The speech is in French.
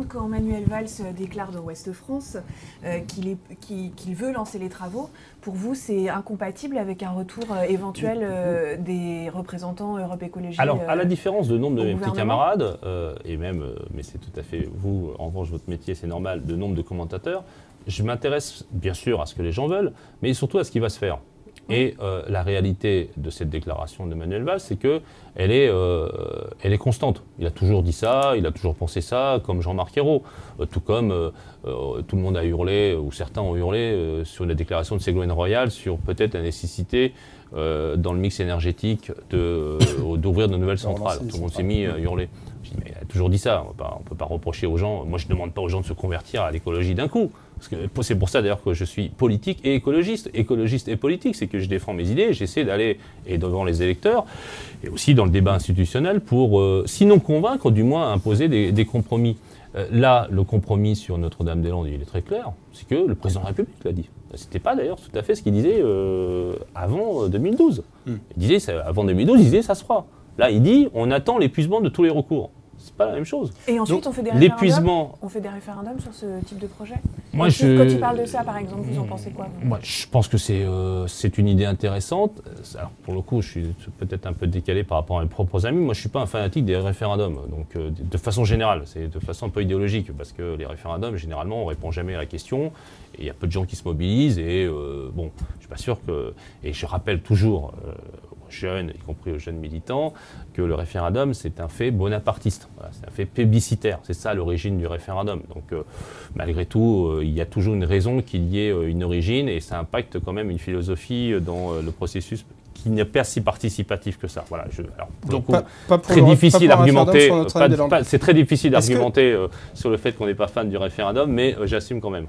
Quand Manuel Valls déclare dans Ouest France qu'il veut lancer les travaux, pour vous, c'est incompatible avec un retour éventuel des représentants Europe Écologie Alors, à la différence de nombre de mes petits camarades, mais c'est tout à fait, vous, en revanche, votre métier, c'est normal, de nombre de commentateurs, je m'intéresse bien sûr à ce que les gens veulent, mais surtout à ce qui va se faire. Et la réalité de cette déclaration de Manuel Valls, c'est qu'elle est constante. Il a toujours dit ça, il a toujours pensé ça, comme Jean-Marc Ayrault. Tout comme tout le monde a hurlé, ou certains ont hurlé, sur la déclaration de Ségolène Royal, sur peut-être la nécessité, dans le mix énergétique, d'ouvrir de nouvelles centrales. Tout le monde s'est mis à hurler. Je dis, mais il a toujours dit ça, on ne peut pas reprocher aux gens. Moi, je ne demande pas aux gens de se convertir à l'écologie d'un coup. C'est pour ça d'ailleurs que je suis politique et écologiste et politique, c'est que je défends mes idées, j'essaie d'aller devant les électeurs et aussi dans le débat institutionnel pour, sinon convaincre, du moins imposer des compromis. Là, le compromis sur Notre-Dame-des-Landes, il est très clair, c'est que le président de la République l'a dit. C'était pas d'ailleurs tout à fait ce qu'il disait avant 2012. Il disait, avant 2012, il disait ça se fera. Là, il dit, on attend l'épuisement de tous les recours. C'est pas la même chose. Et ensuite, donc, on fait des référendums sur ce type de projet. Moi, quand il parle de ça, par exemple, vous en pensez quoi? Moi, je pense que c'est une idée intéressante. Alors, pour le coup, je suis peut-être un peu décalé par rapport à mes propres amis. Moi, je suis pas un fanatique des référendums. Donc, de façon générale, c'est de façon un peu idéologique, parce que les référendums, généralement, on répond jamais à la question. Et il y a peu de gens qui se mobilisent. Et bon, je suis pas sûr que. Et je rappelle toujours. Jeunes, y compris aux jeunes militants, que le référendum, c'est un fait bonapartiste. Voilà, c'est un fait plébiscitaire. C'est ça l'origine du référendum. Donc, malgré tout, il y a toujours une raison qu'il y ait une origine et ça impacte quand même une philosophie dans le processus qui n'est pas si participatif que ça. Voilà. Très difficile d'argumenter. C'est très difficile d'argumenter sur le fait qu'on n'est pas fan du référendum, mais j'assume quand même.